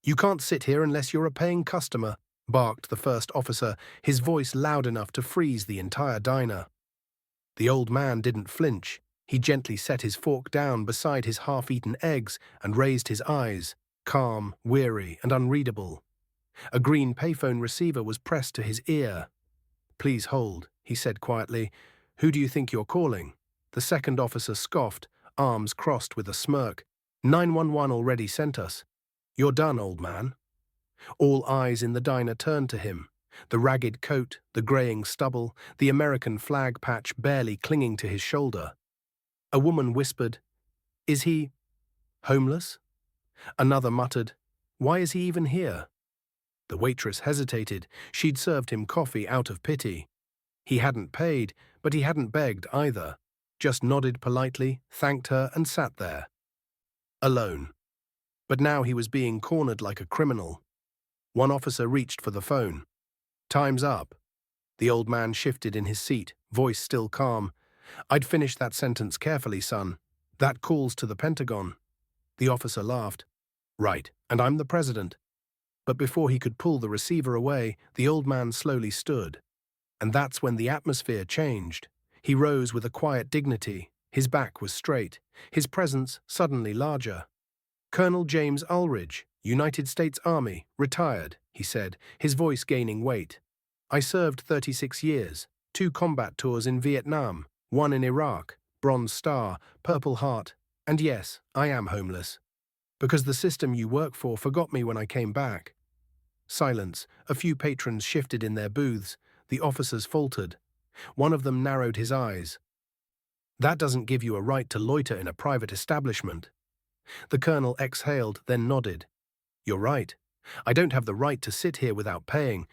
"You can't sit here unless you're a paying customer," barked the first officer, his voice loud enough to freeze the entire diner. The old man didn't flinch. He gently set his fork down beside his half-eaten eggs and raised his eyes, calm, weary, and unreadable. A green payphone receiver was pressed to his ear. "Please hold," he said quietly. "Who do you think you're calling?" The second officer scoffed, arms crossed with a smirk. "911 already sent us." "You're done, old man." All eyes in the diner turned to him. The ragged coat, the graying stubble, the American flag patch barely clinging to his shoulder. A woman whispered, "Is he homeless?" Another muttered, "Why is he even here?" The waitress hesitated. She'd served him coffee out of pity. He hadn't paid, but he hadn't begged either. Just nodded politely, thanked her, and sat there. Alone. But now he was being cornered like a criminal. One officer reached for the phone. "Time's up." The old man shifted in his seat, voice still calm. "I'd finish that sentence carefully, son. That call's to the Pentagon." The officer laughed. "Right, and I'm the president." But before he could pull the receiver away, the old man slowly stood. And that's when the atmosphere changed. He rose with a quiet dignity. His back was straight, his presence suddenly larger. "Colonel James Ulrich, United States Army, retired," he said, his voice gaining weight. "I served 36 years, 2 combat tours in Vietnam, 1 in Iraq, Bronze Star, Purple Heart, and yes, I am homeless. Because the system you work for forgot me when I came back." Silence. A few patrons shifted in their booths. The officers faltered. One of them narrowed his eyes. "That doesn't give you a right to loiter in a private establishment." The colonel exhaled, then nodded. "You're right. I don't have the right to sit here without paying,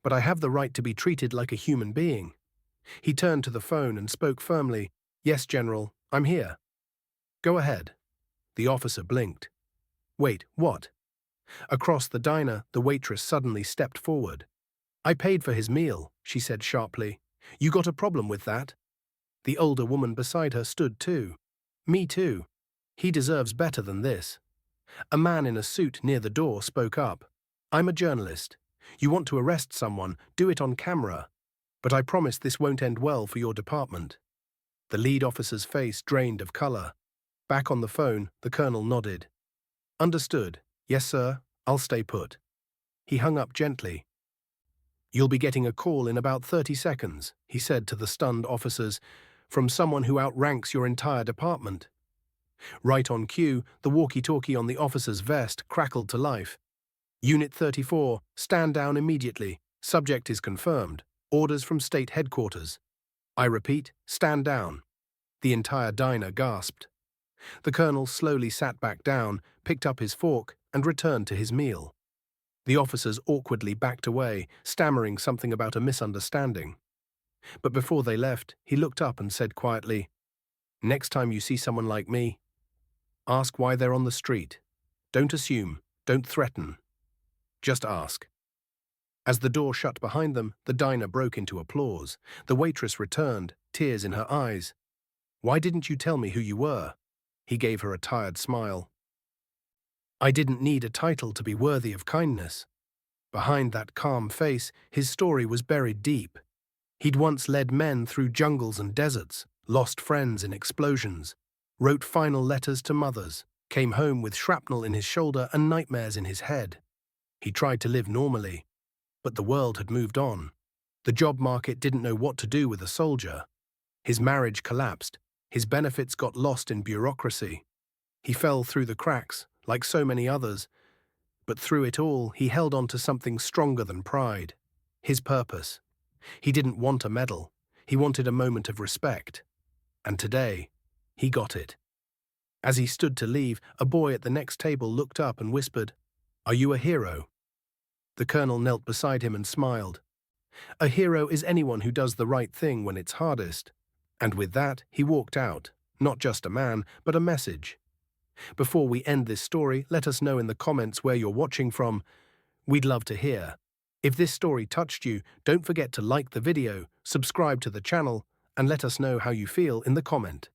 but I have the right to be treated like a human being." He turned to the phone and spoke firmly. "Yes, General, I'm here." "Go ahead." The officer blinked. "Wait, what?" Across the diner, the waitress suddenly stepped forward. "I paid for his meal," she said sharply. "You got a problem with that?" The older woman beside her stood too. "Me too. He deserves better than this." A man in a suit near the door spoke up. "I'm a journalist. You want to arrest someone, do it on camera. But I promise this won't end well for your department." The lead officer's face drained of color. Back on the phone, the colonel nodded. "Understood. Yes, sir. I'll stay put." He hung up gently. "You'll be getting a call in about 30 seconds, he said to the stunned officers, "from someone who outranks your entire department." Right on cue, the walkie-talkie on the officer's vest crackled to life. "Unit 34, stand down immediately. Subject is confirmed. Orders from state headquarters." "I repeat, stand down." The entire diner gasped. The colonel slowly sat back down, picked up his fork, and returned to his meal. The officers awkwardly backed away, stammering something about a misunderstanding. But before they left, he looked up and said quietly, "Next time you see someone like me, ask why they're on the street. Don't assume, don't threaten. Just ask." As the door shut behind them, the diner broke into applause. The waitress returned, tears in her eyes. "Why didn't you tell me who you were?" He gave her a tired smile. "I didn't need a title to be worthy of kindness." Behind that calm face, his story was buried deep. He'd once led men through jungles and deserts, lost friends in explosions, wrote final letters to mothers, came home with shrapnel in his shoulder and nightmares in his head. He tried to live normally, but the world had moved on. The job market didn't know what to do with a soldier. His marriage collapsed. His benefits got lost in bureaucracy. He fell through the cracks, like so many others. But through it all, he held on to something stronger than pride. His purpose. He didn't want a medal. He wanted a moment of respect. And today, he got it. As he stood to leave, a boy at the next table looked up and whispered, "Are you a hero?" The colonel knelt beside him and smiled. "A hero is anyone who does the right thing when it's hardest." And with that, he walked out, not just a man, but a message. Before we end this story, let us know in the comments where you're watching from. We'd love to hear. If this story touched you, don't forget to like the video, subscribe to the channel, and let us know how you feel in the comment.